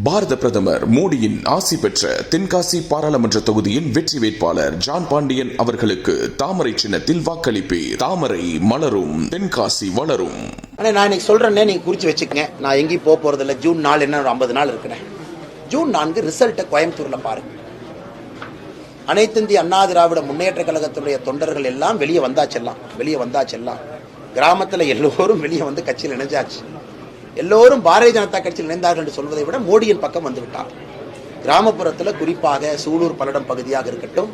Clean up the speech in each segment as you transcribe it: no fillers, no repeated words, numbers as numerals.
பாரத பிரதமர் மோடியின் ஆசி பெற்ற தென்காசி பாராளுமன்ற தொகுதியின் வெற்றி வேட்பாளர் ஜான் பாண்டியன் அவர்களுக்கு தாமரை சின்னத்தில் வாக்களிப்பீர். தாமரை மலரும், தென்காசி வளரும். நான் இன்னைக்கு சொல்றேன்னே நீங்க குறிச்சு வச்சுக்கங்க. நான் எங்கேயும் போக போறது இல்லை. ஜூன் 4 என்ன 50 நாள் இருக்கிறேன். ஜூன் 4 ரிசல்ட்டை கோயம்புத்தூர்ல பாருங்க. அனைத்து இந்திய அண்ணா திராவிட முன்னேற்ற கழகத்துடைய தொண்டர்கள் எல்லாம் வெளியே வந்தாச்செல்லாம் கிராமத்துல எல்லோரும் வெளியே வந்து கட்சியில் இணைஞ்சாச்சு. எல்லோரும் பாரதிய ஜனதா கட்சியில் இணைந்தார்கள் என்று சொல்வதை விட மோடியின் பக்கம் வந்து விட்டார். கிராமப்புறத்தில் குறிப்பாக சூலூர் பல்லடம் பகுதியாக இருக்கட்டும்,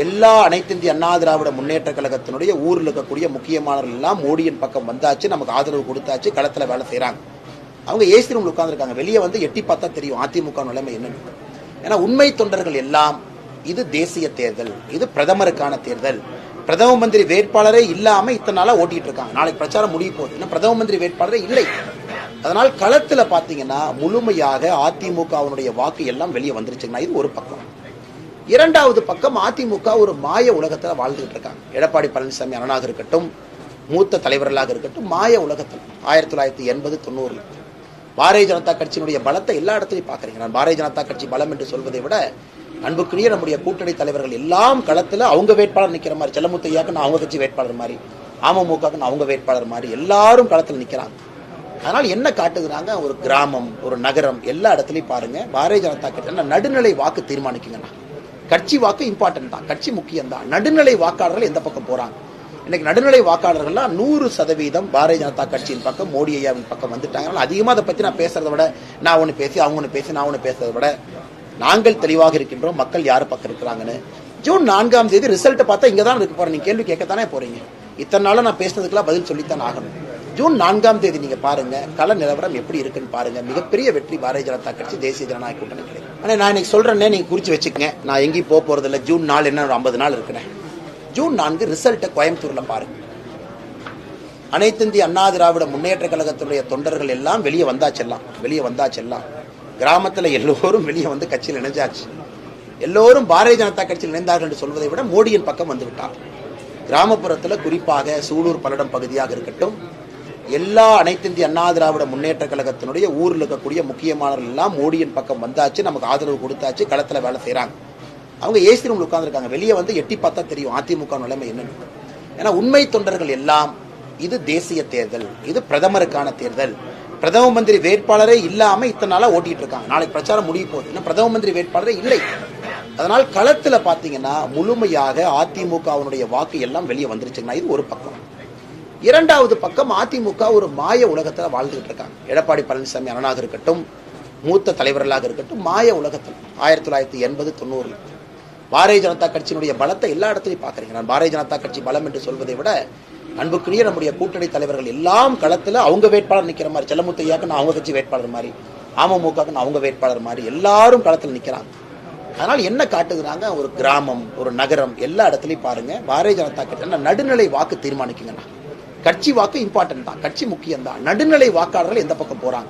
எல்லா அனைத்து இந்திய அண்ணா திராவிட முன்னேற்ற கழகத்தினுடைய ஊரில் இருக்கக்கூடிய முக்கியமானவர்கள் எல்லாம் மோடியின் பக்கம் வந்தாச்சு, நமக்கு ஆதரவு கொடுத்தாச்சு, களத்தில் வேலை செய்கிறாங்க. அவங்க ஏசி ரூம்ல உட்கார்ந்துருக்காங்க. வெளியே வந்து எட்டி பார்த்தா தெரியும் அதிமுக நிலைமை என்னன்னு. ஏன்னா உண்மை தொண்டர்கள் எல்லாம் இது தேசிய தேர்தல், இது பிரதமருக்கான தேர்தல், பிரதம மந்திரி வேட்பாளரே இல்லாம இத்தனை நாளா ஓட்டிட்டு இருக்காங்க. நாளைக்கு பிரச்சாரம் முடிய போகுது, இன்னும் பிரதம மந்திரி வேட்பாளரே இல்லை. அதனால் களத்துல பாத்தீங்கன்னா முழுமையாக அதிமுகவுடைய வாக்கு எல்லாம் வெளியே வந்துருச்சுங்கன்னா இது ஒரு பக்கம். இரண்டாவது பக்கம் அதிமுக ஒரு மாய உலகத்துல வாழ்ந்துகிட்டு இருக்காங்க. எடப்பாடி பழனிசாமி அண்ணனாக இருக்கட்டும், மூத்த தலைவர்களாக இருக்கட்டும், மாய உலகத்தில் 1980, 90 பாரதிய ஜனதா கட்சியினுடைய பலத்தை எல்லா இடத்துலையும் பாக்குறீங்க. நான் பாரதிய ஜனதா கட்சி பலம் என்று சொல்வதை விட அன்புக்குரிய நம்முடைய கூட்டணி தலைவர்கள் எல்லாம் களத்துல அவங்க வேட்பாளர் நிக்கிற மாதிரி, செல்லமுத்தையாக்கு நான் அவங்க கட்சி வேட்பாளர் மாதிரி, அமமுகக்கு நான் அவங்க வேட்பாளர் மாதிரி எல்லாரும் களத்தில் நிக்கிறாங்க. அதனால் என்ன காட்டுகிறாங்க, ஒரு கிராமம், ஒரு நகரம், எல்லா இடத்துலையும் பாருங்க பாரதிய ஜனதா கட்சி நடுநிலை வாக்கு தீர்மானிக்குங்கண்ணா. கட்சி வாக்கு இம்பார்ட்டன்ட் தான், கட்சி முக்கியம் தான். நடுநிலை வாக்காளர்கள் எந்த பக்கம் போறாங்க? இன்னைக்கு நடுநிலை வாக்காளர்கள்லாம் 100% பாரதிய ஜனதா கட்சியின் பக்கம், மோடி ஐயாவின் பக்கம் வந்துட்டாங்க. அதிகமாக அதை பத்தி நான் பேசுறதை விட, நான் ஒன்று பேசி அவங்க ஒன்று பேசி நான் ஒன்று பேசுறதை விட நாங்கள் தெளிவாக இருக்கின்றோம் மக்கள் யாரு பக்கம் இருக்கிறாங்கன்னு. ஜூன் 4 ரிசல்ட் பார்த்தா இங்க தான் இருக்க போறேன். நீங்க கேள்வி கேட்கத்தானே போறீங்க. இத்தனை நாள நான் பேசுனதுக்கெல்லாம் பதில் சொல்லித்தான் ஆகணும். ஜூன் 4 நீங்க பாருங்க, கள நிலவரம் எப்படி இருக்குன்னு பாருங்க. மிகப்பெரிய வெற்றி பாரதிய ஜனதா கட்சி, தேசிய ஜனநாயக கூட்டணி கிடைக்கும். ஆனா நான் இன்னைக்கு சொல்றேன்னே நீங்க குறிச்சு வச்சுக்கங்க. நான் எங்கேயும் போக போறது இல்லை. ஜூன் 4 என்ன 50 நாள் இருக்கிறேன். ஜூன் 4 ரிசல்ட்டை கோயம்புத்தூர்ல பாருங்க. அனைத்து இந்திய அண்ணா திராவிட முன்னேற்ற கழகத்துடைய தொண்டர்கள் எல்லாம் வெளியே வந்தாச்செல்லாம் கிராமத்துல எல்லோரும் வெளியே வந்து கட்சியில் இணைஞ்சாச்சு. எல்லோரும் பாரதிய ஜனதா கட்சியில் இணைந்தார்கள் என்று சொல்வதை விட மோடியின் பக்கம் வந்து விட்டார். கிராமப்புறத்தில் குறிப்பாக சூலூர் பல்லடம் பகுதியாக இருக்கட்டும், எல்லா அனைத்து இந்திய அண்ணா திராவிட முன்னேற்ற கழகத்தினுடைய ஊரில் இருக்கக்கூடிய முக்கியமானவர்கள் எல்லாம் மோடியின் பக்கம் வந்தாச்சு, நமக்கு ஆதரவு கொடுத்தாச்சு, களத்தில் வேலை செய்கிறாங்க. அவங்க ஏசி ரூம்ல உட்கார்ந்துருக்காங்க. வெளியே வந்து எட்டி பார்த்தா தெரியும் அதிமுக நிலைமை என்னன்னு. ஏன்னா உண்மை தொண்டர்கள் எல்லாம் இது தேசிய தேர்தல், இது பிரதமருக்கான தேர்தல், பிரதம மந்திரி வேட்பாளரே இல்லாம இத்தனை நாளா ஓட்டிட்டு இருக்காங்க. நாளைக்கு பிரச்சாரம் முடிய போகுது, இன்னும் பிரதம மந்திரி வேட்பாளரே இல்லை. அதனால் களத்துல பாத்தீங்கன்னா முழுமையாக அதிமுகவுடைய வாக்கு எல்லாம் வெளியே வந்துருச்சுங்கன்னா இது ஒரு பக்கம். இரண்டாவது பக்கம் அதிமுக ஒரு மாய உலகத்துல வாழ்ந்துகிட்டு இருக்காங்க. எடப்பாடி பழனிசாமி அண்ணனாக இருக்கட்டும், மூத்த தலைவர்களாக இருக்கட்டும், மாய உலகத்தில் 1980, 90 பாரதிய ஜனதா கட்சியினுடைய பலத்தை எல்லா இடத்துலையும் பாக்குறீங்க. நான் பாரதிய ஜனதா கட்சி பலம் என்று சொல்வதை விட அன்புக்குரிய நம்முடைய கூட்டணி தலைவர்கள் எல்லாம் களத்துல அவங்க வேட்பாளர் நிக்கிற மாதிரி, செல்லமுத்தையாக்கு நான் அவங்க கட்சி வேட்பாளர் மாதிரி, அமமுகக்கு நான் அவங்க வேட்பாளர் மாதிரி எல்லாரும் களத்தில் நிக்கிறாங்க. அதனால் என்ன காட்டுகிறாங்க, ஒரு கிராமம், ஒரு நகரம், எல்லா இடத்துலையும் பாருங்க பாரதிய ஜனதா கட்சி நடுநிலை வாக்கு தீர்மானிக்குங்கண்ணா. கட்சி வாக்கு இம்பார்ட்டன்ட் தான், கட்சி முக்கியம் தான். நடுநிலை வாக்காளர்கள் எந்த பக்கம் போறாங்க?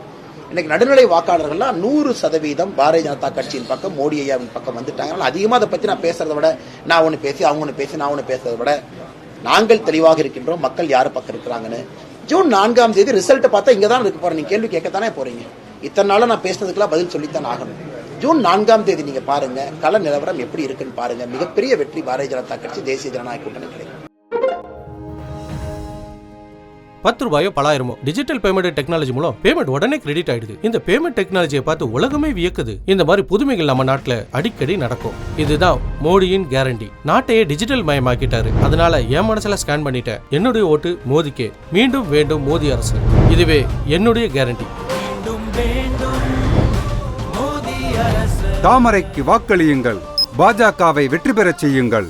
இன்னைக்கு நடுநிலை வாக்காளர்கள்லாம் 100% பாரதிய ஜனதா கட்சியின் பக்கம், மோடி ஐயாவின் பக்கம் வந்துட்டாங்க. அதிகமாக அதை பத்தி நான் பேசுறதை விட, நான் ஒன்று பேசி அவங்க ஒன்று பேசி நான் ஒன்று பேசுறதை விட நாங்கள் தெளிவாக இருக்கின்றோம் மக்கள் யாரு பக்கம் இருக்கிறாங்கன்னு. ஜூன் 4 ரிசல்ட் பார்த்தா இங்க தான் இருக்க போறேன். நீங்க கேள்வி கேட்கத்தானே போறீங்க. இத்தனை நாள நான் பேசுனதுக்கெல்லாம் பதில் சொல்லித்தான் ஆகணும். ஜூன் 4 நீங்க பாருங்க, கள நிலவரம் எப்படி இருக்குன்னு பாருங்க. மிகப்பெரிய வெற்றி பாரதிய ஜனதா கட்சி, தேசிய ஜனநாயக கூட்டணி கிடைக்கும். 10 ரூபாயோ 10,000 டிஜிட்டல் பேமெண்ட் டெக்னாலஜி மூலம் பேமெண்ட் உடனே கிரெடிட் ஆயிடுது. இந்த பேமெண்ட் டெக்னாலஜியை பார்த்து உலகமே வியக்குது. இந்த மாதிரி புதுமைகள் நம்ம நாட்டுல அடிக்கடி நடக்கும். இதுதான் மோடியின் கேரண்டி. நாட்டையே டிஜிட்டல் மயமாக்கிட்டாரு. அதனால என் மனசுல ஸ்கேன் பண்ணிட்டேன். என்னுடைய ஓட்டு மோதிக்கே. மீண்டும் வேண்டும் மோடி அரசு. இதுவே என்னுடைய கேரண்டி. தாமரைக்கு வாக்களியுங்கள். பாஜகவை வெற்றி பெறச் செய்யுங்கள்.